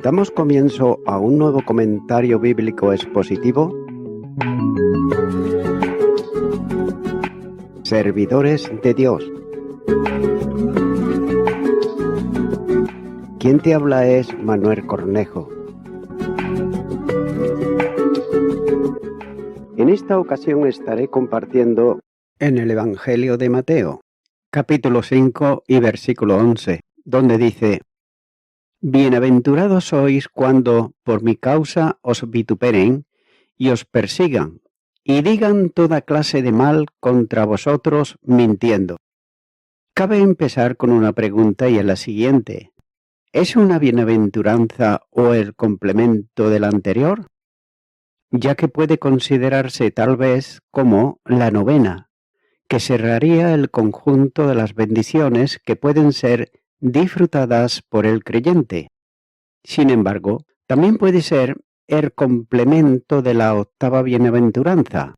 Damos comienzo a un nuevo comentario bíblico expositivo. Servidores de Dios. Quien te habla es Manuel Cornejo. En esta ocasión estaré compartiendo en el Evangelio de Mateo, capítulo 5 y versículo 11, donde dice: Bienaventurados sois cuando por mi causa os vituperen y os persigan, y digan toda clase de mal contra vosotros mintiendo. Cabe empezar con una pregunta y es la siguiente: ¿es una bienaventuranza o el complemento de la anterior? Ya que puede considerarse tal vez como la novena, que cerraría el conjunto de las bendiciones que pueden ser disfrutadas por el creyente. Sin embargo, también puede ser el complemento de la octava bienaventuranza.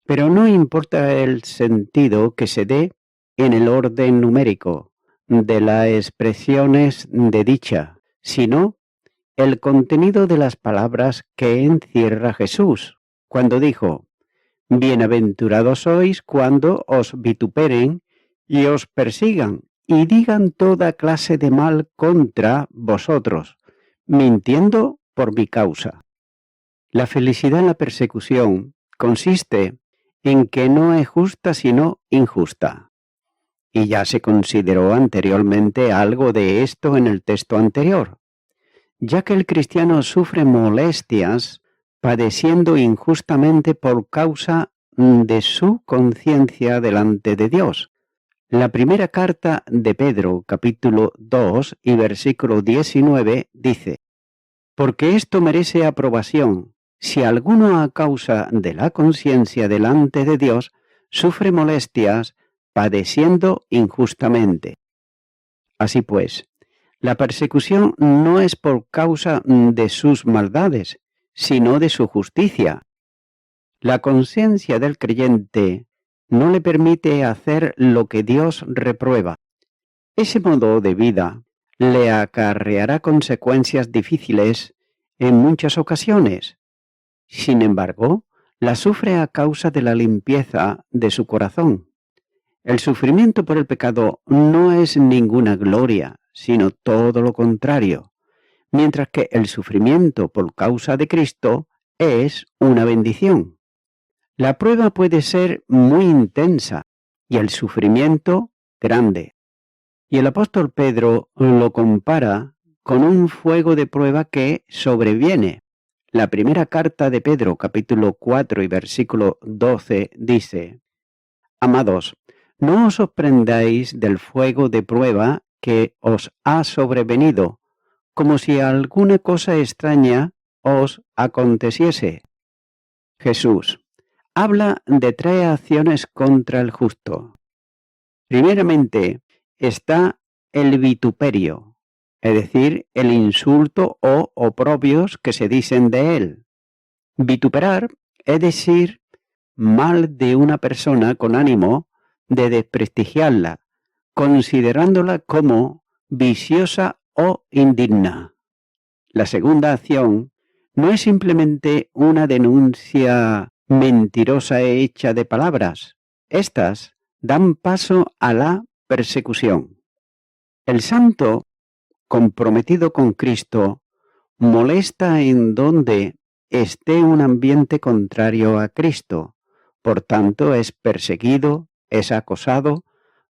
Pero no importa el sentido que se dé en el orden numérico de las expresiones de dicha, sino el contenido de las palabras que encierra Jesús, cuando dijo: Bienaventurados sois cuando os vituperen y os persigan y digan toda clase de mal contra vosotros, mintiendo por mi causa. La felicidad en la persecución consiste en que no es justa sino injusta. Y ya se consideró anteriormente algo de esto en el texto anterior, ya que el cristiano sufre molestias padeciendo injustamente por causa de su conciencia delante de Dios. La primera carta de Pedro, capítulo 2 y versículo 19, dice: Porque esto merece aprobación, si alguno a causa de la conciencia delante de Dios sufre molestias padeciendo injustamente. Así pues, la persecución no es por causa de sus maldades, sino de su justicia. La conciencia del creyente no le permite hacer lo que Dios reprueba. Ese modo de vida le acarreará consecuencias difíciles en muchas ocasiones. Sin embargo, la sufre a causa de la limpieza de su corazón. El sufrimiento por el pecado no es ninguna gloria, sino todo lo contrario, mientras que el sufrimiento por causa de Cristo es una bendición. La prueba puede ser muy intensa y el sufrimiento grande. Y el apóstol Pedro lo compara con un fuego de prueba que sobreviene. La primera carta de Pedro, capítulo 4 y versículo 12, dice: Amados, no os sorprendáis del fuego de prueba que os ha sobrevenido, como si alguna cosa extraña os aconteciese. Jesús habla de 3 acciones contra el justo. Primeramente, está el vituperio, es decir, el insulto o oprobios que se dicen de él. Vituperar es decir mal de una persona con ánimo de desprestigiarla, considerándola como viciosa o indigna. La segunda acción no es simplemente una denuncia mentirosa hecha de palabras. Estas dan paso a la persecución. El santo, comprometido con Cristo, molesta en donde esté un ambiente contrario a Cristo. Por tanto, es perseguido, es acosado,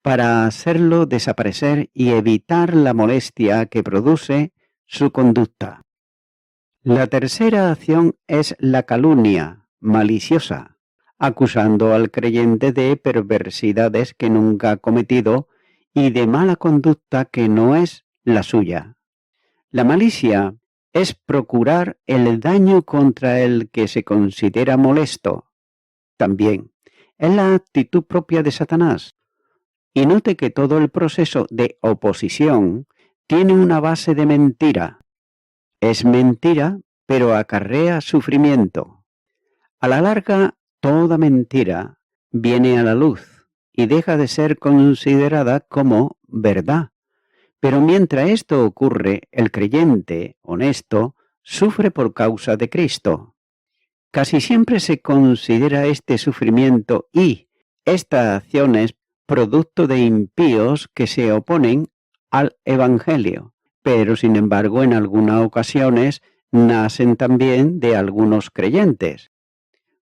para hacerlo desaparecer y evitar la molestia que produce su conducta. La tercera acción es la calumnia maliciosa, acusando al creyente de perversidades que nunca ha cometido y de mala conducta que no es la suya. La malicia es procurar el daño contra el que se considera molesto. También es la actitud propia de Satanás. Y note que todo el proceso de oposición tiene una base de mentira. Es mentira, pero acarrea sufrimiento. A la larga, toda mentira viene a la luz y deja de ser considerada como verdad. Pero mientras esto ocurre, el creyente honesto sufre por causa de Cristo. Casi siempre se considera este sufrimiento y estas acciones producto de impíos que se oponen al Evangelio, pero sin embargo en algunas ocasiones nacen también de algunos creyentes.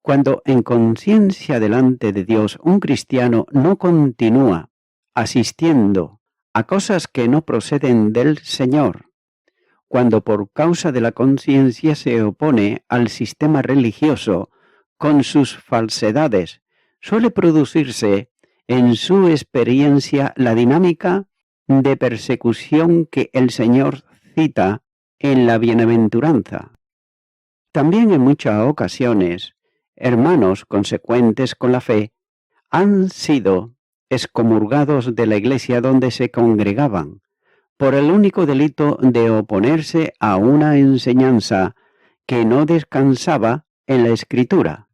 Cuando en conciencia delante de Dios un cristiano no continúa asistiendo a cosas que no proceden del Señor, cuando por causa de la conciencia se opone al sistema religioso con sus falsedades, suele producirse en su experiencia la dinámica de persecución que el Señor cita en la bienaventuranza. También en muchas ocasiones, hermanos consecuentes con la fe han sido excomulgados de la iglesia donde se congregaban, por el único delito de oponerse a una enseñanza que no descansaba en la Escritura.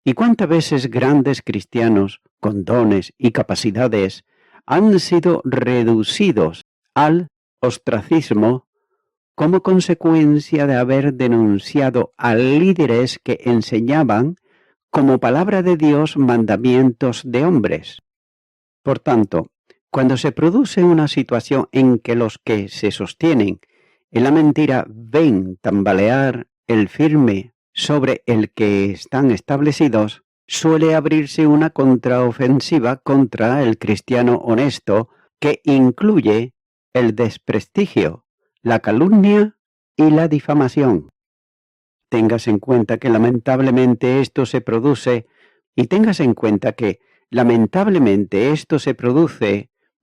¿Y cuántas veces grandes cristianos con dones y capacidades han sido reducidos al ostracismo como consecuencia de haber denunciado a líderes que enseñaban como palabra de Dios mandamientos de hombres? Por tanto, cuando se produce una situación en que los que se sostienen en la mentira ven tambalear el firme sobre el que están establecidos, suele abrirse una contraofensiva contra el cristiano honesto que incluye el desprestigio, la calumnia y la difamación. Tengas en cuenta que lamentablemente esto se produce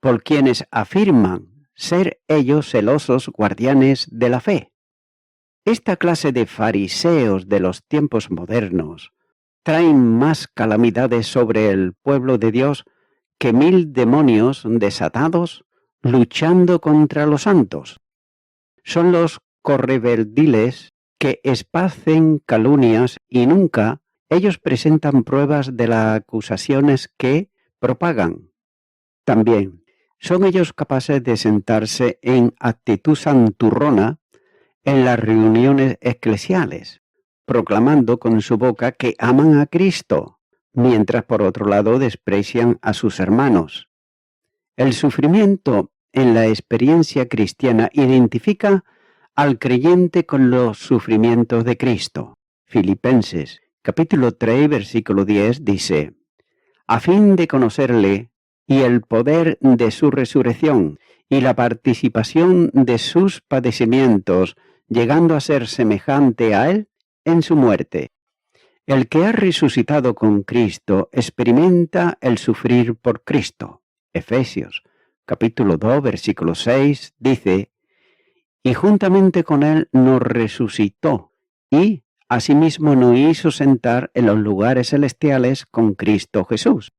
por quienes afirman ser ellos celosos guardianes de la fe. Esta clase de fariseos de los tiempos modernos traen más calamidades sobre el pueblo de Dios que 1000 demonios desatados luchando contra los santos. Son los correverdiles que esparcen calumnias y nunca ellos presentan pruebas de las acusaciones que propagan. También son ellos capaces de sentarse en actitud santurrona en las reuniones eclesiales, proclamando con su boca que aman a Cristo, mientras por otro lado desprecian a sus hermanos. El sufrimiento en la experiencia cristiana identifica al creyente con los sufrimientos de Cristo. Filipenses capítulo 3, versículo 10 dice: a fin de conocerle y el poder de su resurrección y la participación de sus padecimientos, llegando a ser semejante a él en su muerte. El que ha resucitado con Cristo experimenta el sufrir por Cristo. Efesios capítulo 2, versículo 6 dice: y juntamente con él nos resucitó y asimismo nos hizo sentar en los lugares celestiales con Cristo Jesús.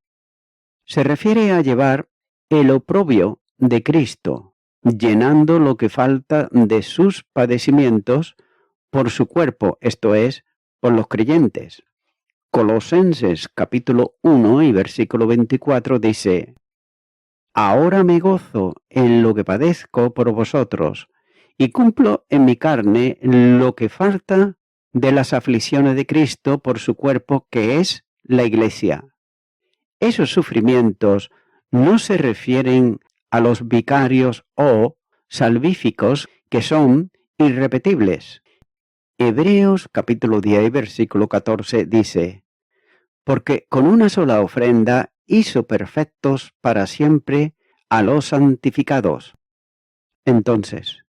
Se refiere a llevar el oprobio de Cristo, llenando lo que falta de sus padecimientos por su cuerpo, esto es, por los creyentes. Colosenses capítulo 1 y versículo 24 dice: ahora me gozo en lo que padezco por vosotros, y cumplo en mi carne lo que falta de las aflicciones de Cristo por su cuerpo, que es la Iglesia. Esos sufrimientos no se refieren a los vicarios o salvíficos que son irrepetibles. Hebreos capítulo 10, versículo 14 dice: porque con una sola ofrenda hizo perfectos para siempre a los santificados. Entonces,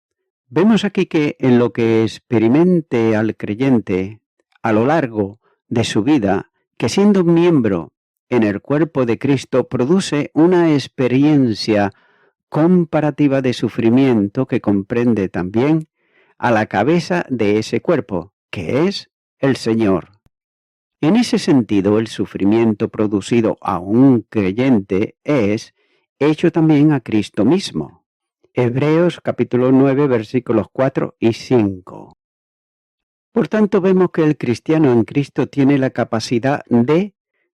vemos aquí que en lo que experimente al creyente a lo largo de su vida, que siendo un miembro en el cuerpo de Cristo produce una experiencia comparativa de sufrimiento que comprende también a la cabeza de ese cuerpo, que es el Señor. En ese sentido, el sufrimiento producido a un creyente es hecho también a Cristo mismo. Hebreos capítulo 9, versículos 4 y 5. Por tanto, vemos que el cristiano en Cristo tiene la capacidad de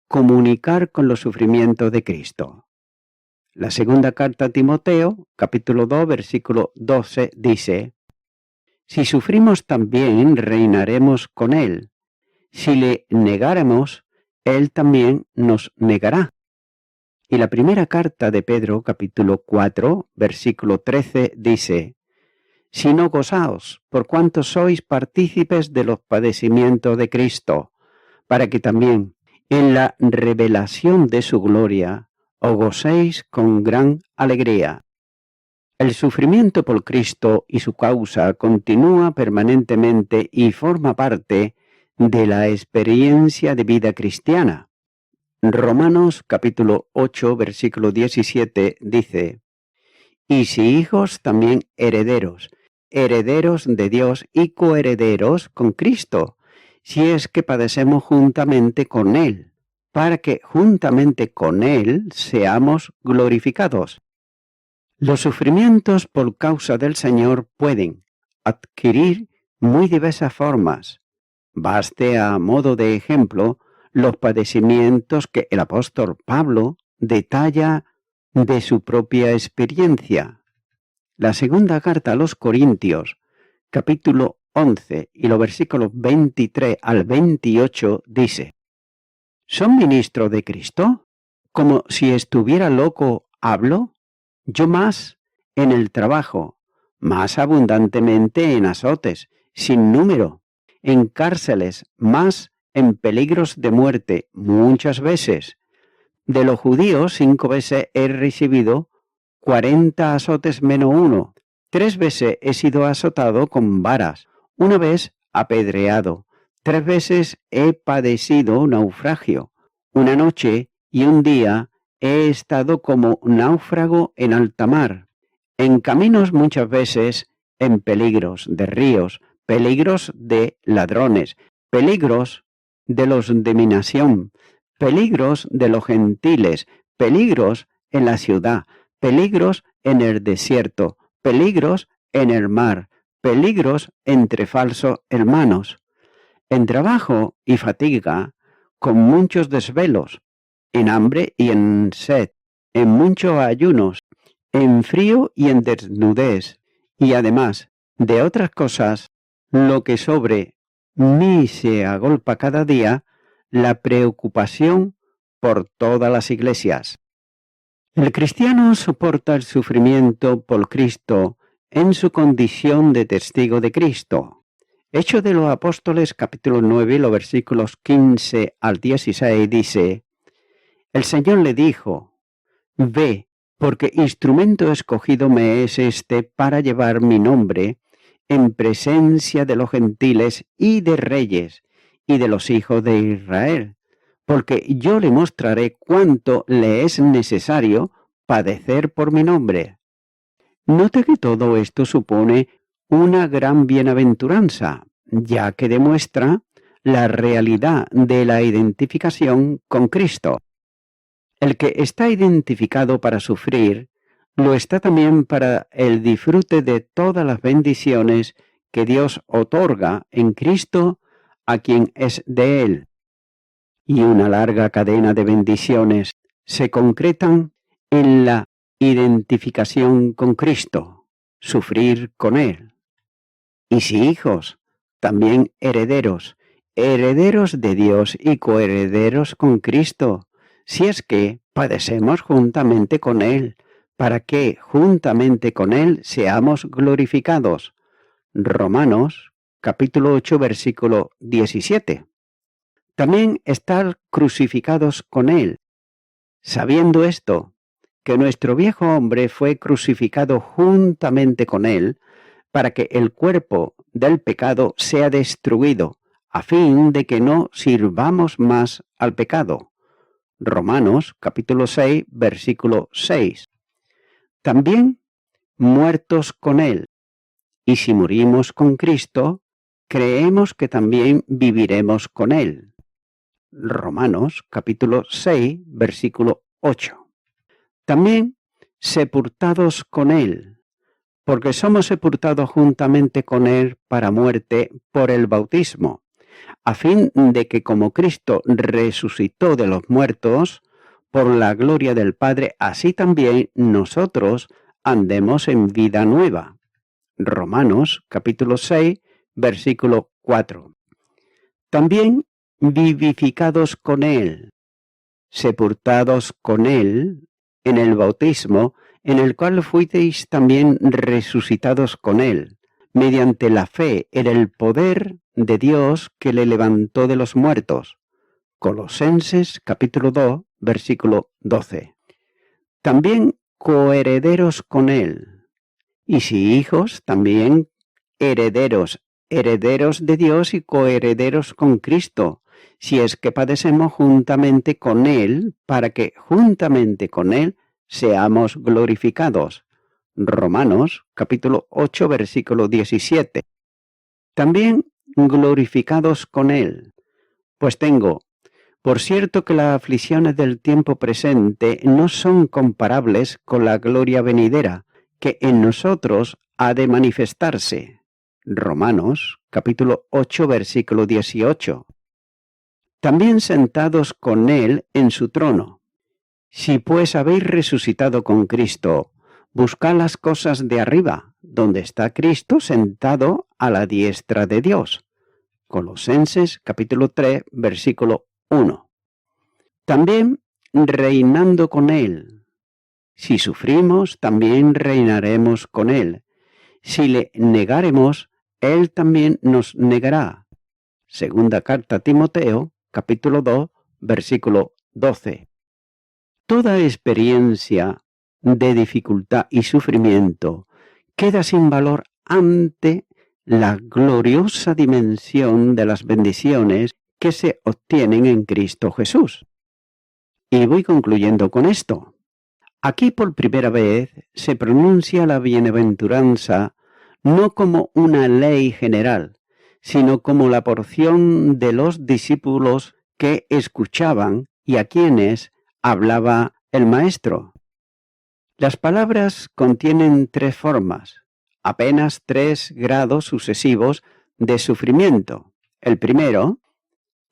comunicar con los sufrimientos de Cristo. La segunda carta a Timoteo, capítulo 2, versículo 12, dice: si sufrimos también, reinaremos con Él. Si le negáremos, Él también nos negará. Y la primera carta de Pedro, capítulo 4, versículo 13, dice: si no gozaos, por cuanto sois partícipes de los padecimientos de Cristo, para que también en la revelación de su gloria os gocéis con gran alegría. El sufrimiento por Cristo y su causa continúa permanentemente y forma parte de la experiencia de vida cristiana. Romanos capítulo 8, versículo 17 dice: y si hijos, también herederos, herederos de Dios y coherederos con Cristo, si es que padecemos juntamente con Él, para que juntamente con Él seamos glorificados. Los sufrimientos por causa del Señor pueden adquirir muy diversas formas. Baste a modo de ejemplo los padecimientos que el apóstol Pablo detalla de su propia experiencia. La segunda carta a los Corintios, capítulo 11 y los versículos 23 al 28 dice: ¿son ministros de Cristo? Como si estuviera loco, hablo. Yo más en el trabajo, más abundantemente en azotes, sin número, en cárceles, más en peligros de muerte, muchas veces. De los judíos 5 veces he recibido 40 azotes menos 1. 3 veces he sido azotado con varas, 1 vez apedreado, 3 veces he padecido naufragio. 1 noche y 1 día he estado como náufrago en alta mar, en caminos muchas veces, en peligros de ríos, peligros de ladrones, peligros de los de mi nación, peligros de los gentiles, peligros en la ciudad, peligros en el desierto, peligros en el mar, peligros entre falsos hermanos, en trabajo y fatiga, con muchos desvelos, en hambre y en sed, en muchos ayunos, en frío y en desnudez, y además de otras cosas, lo que sobre mí se agolpa cada día, la preocupación por todas las iglesias. El cristiano soporta el sufrimiento por Cristo en su condición de testigo de Cristo. Hechos de los Apóstoles, capítulo 9, los versículos 15 al 16, dice: el Señor le dijo: ve, porque instrumento escogido me es este para llevar mi nombre en presencia de los gentiles y de reyes y de los hijos de Israel, porque yo le mostraré cuánto le es necesario padecer por mi nombre. Note que todo esto supone una gran bienaventuranza, ya que demuestra la realidad de la identificación con Cristo. El que está identificado para sufrir, lo está también para el disfrute de todas las bendiciones que Dios otorga en Cristo a quien es de Él. Y una larga cadena de bendiciones se concretan en la identificación con Cristo, sufrir con Él. Y si hijos, también herederos, herederos de Dios y coherederos con Cristo, si es que padecemos juntamente con Él, para que juntamente con Él seamos glorificados. Romanos, capítulo 8, versículo 17. También estar crucificados con Él, sabiendo esto, que nuestro viejo hombre fue crucificado juntamente con Él, para que el cuerpo del pecado sea destruido, a fin de que no sirvamos más al pecado. Romanos capítulo 6, versículo 6. También muertos con Él, y si morimos con Cristo, creemos que también viviremos con Él. Romanos capítulo 6, versículo 8. También sepultados con Él, porque somos sepultados juntamente con Él para muerte por el bautismo, a fin de que como Cristo resucitó de los muertos, por la gloria del Padre, así también nosotros andemos en vida nueva. Romanos capítulo 6, versículo 4. También vivificados con Él, sepultados con Él en el bautismo, en el cual fuisteis también resucitados con Él, mediante la fe en el poder de Dios que le levantó de los muertos. Colosenses capítulo 2, versículo 12. También coherederos con Él, y si hijos, también herederos, herederos de Dios y coherederos con Cristo, si es que padecemos juntamente con Él, para que juntamente con Él seamos glorificados. Romanos capítulo 8, versículo 17. También glorificados con Él, pues tengo, por cierto, que las aflicciones del tiempo presente no son comparables con la gloria venidera, que en nosotros ha de manifestarse. Romanos capítulo 8, versículo 18. También sentados con Él en su trono. Si pues habéis resucitado con Cristo, buscad las cosas de arriba, donde está Cristo sentado a la diestra de Dios. Colosenses capítulo 3, versículo 1. También reinando con Él. Si sufrimos, también reinaremos con Él. Si le negáremos, Él también nos negará. Segunda carta a Timoteo, capítulo 2, versículo 12. Toda experiencia de dificultad y sufrimiento queda sin valor ante la gloriosa dimensión de las bendiciones que se obtienen en Cristo Jesús. Y voy concluyendo con esto. Aquí por primera vez se pronuncia la bienaventuranza no como una ley general, sino como la porción de los discípulos que escuchaban y a quienes hablaba el Maestro. Las palabras contienen tres formas, apenas 3 grados sucesivos de sufrimiento. El primero,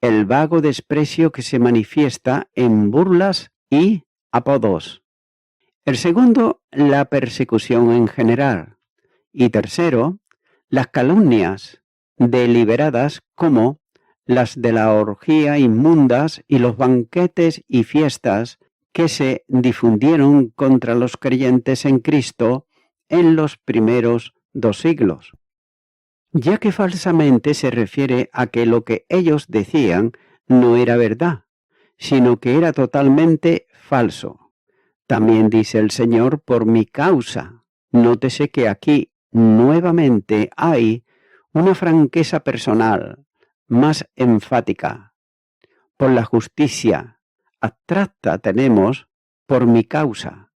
el vago desprecio que se manifiesta en burlas y apodos. El segundo, la persecución en general. Y tercero, las calumnias deliberadas como las de la orgía inmundas y los banquetes y fiestas que se difundieron contra los creyentes en Cristo en los primeros 2 siglos. Ya que falsamente se refiere a que lo que ellos decían no era verdad, sino que era totalmente falso. También dice el Señor por mi causa. Nótese que aquí nuevamente hay una franqueza personal más enfática. Por la justicia abstracta tenemos por mi causa.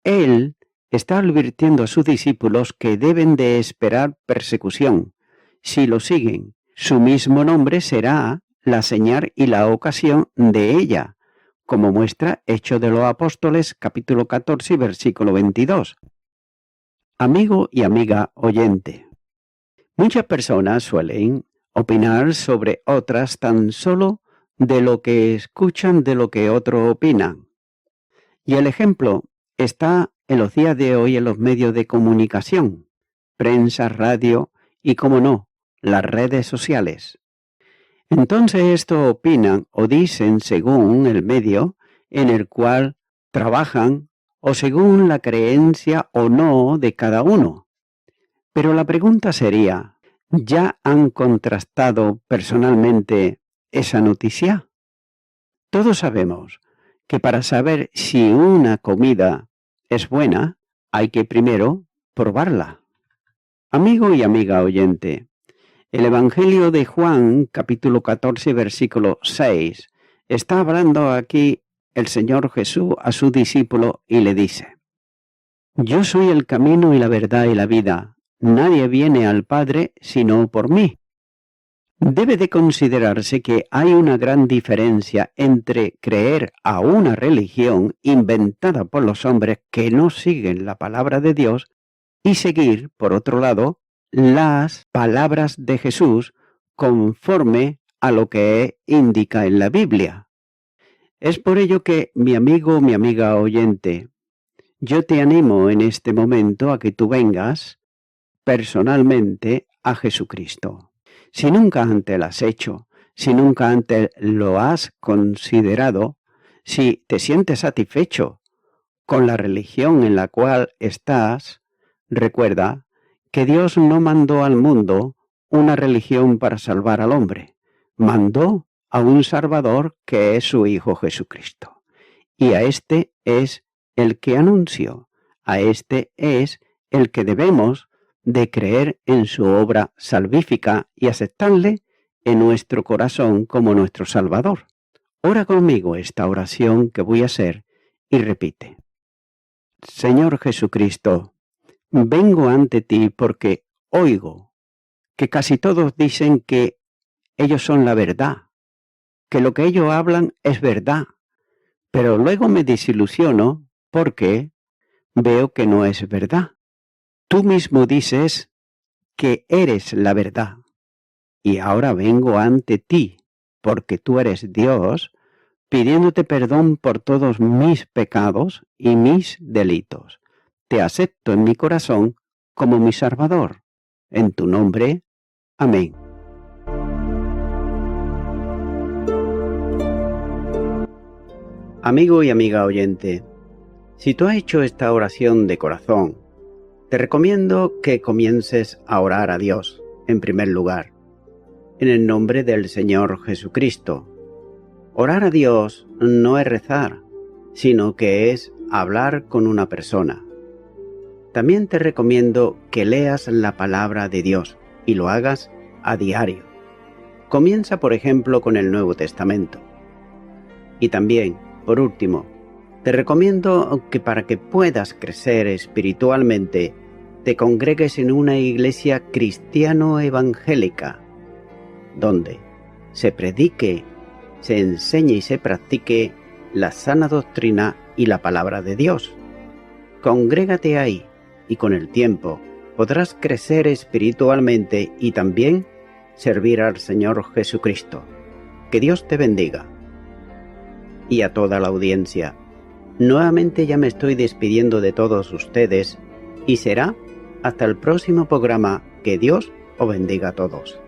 Él está advirtiendo a sus discípulos que deben de esperar persecución. Si lo siguen, su mismo nombre será la señal y la ocasión de ella, como muestra Hechos de los Apóstoles, capítulo 14, versículo 22. Amigo y amiga oyente, muchas personas suelen opinar sobre otras tan solo de lo que escuchan de lo que otros opinan. Y el ejemplo está en los días de hoy en los medios de comunicación, prensa, radio y, como no, las redes sociales. Entonces estos opinan o dicen según el medio en el cual trabajan o según la creencia o no de cada uno. Pero la pregunta sería, ¿ya han contrastado personalmente esa noticia? Todos sabemos que para saber si una comida es buena, hay que primero probarla. Amigo y amiga oyente, el Evangelio de Juan, capítulo 14, versículo 6, está hablando aquí el Señor Jesús a su discípulo y le dice: Yo soy el camino y la verdad y la vida. Nadie viene al Padre sino por mí. Debe de considerarse que hay una gran diferencia entre creer a una religión inventada por los hombres que no siguen la palabra de Dios y seguir, por otro lado, las palabras de Jesús conforme a lo que indica en la Biblia. Es por ello que, mi amigo, mi amiga oyente, yo te animo en este momento a que tú vengas personalmente a Jesucristo. Si nunca antes lo has hecho, si nunca antes lo has considerado, si te sientes satisfecho con la religión en la cual estás, recuerda que Dios no mandó al mundo una religión para salvar al hombre, mandó a un Salvador que es su Hijo Jesucristo. Y a este es el que anunció, a este es el que debemos de creer en su obra salvífica y aceptarle en nuestro corazón como nuestro Salvador. Ora conmigo esta oración que voy a hacer y repite. Señor Jesucristo, vengo ante ti porque oigo que casi todos dicen que ellos son la verdad, que lo que ellos hablan es verdad, pero luego me desilusiono porque veo que no es verdad. Tú mismo dices que eres la verdad, y ahora vengo ante ti, porque tú eres Dios, pidiéndote perdón por todos mis pecados y mis delitos. Te acepto en mi corazón como mi Salvador. En tu nombre, amén. Amigo y amiga oyente, si tú has hecho esta oración de corazón, te recomiendo que comiences a orar a Dios, en primer lugar, en el nombre del Señor Jesucristo. Orar a Dios no es rezar, sino que es hablar con una persona. También te recomiendo que leas la palabra de Dios y lo hagas a diario. Comienza, por ejemplo, con el Nuevo Testamento. Y también, por último, te recomiendo que para que puedas crecer espiritualmente, te congregues en una iglesia cristiano-evangélica, donde se predique, se enseñe y se practique la sana doctrina y la palabra de Dios. Congrégate ahí y con el tiempo podrás crecer espiritualmente y también servir al Señor Jesucristo. Que Dios te bendiga. Y a toda la audiencia, nuevamente ya me estoy despidiendo de todos ustedes y será hasta el próximo programa. Que Dios os bendiga a todos.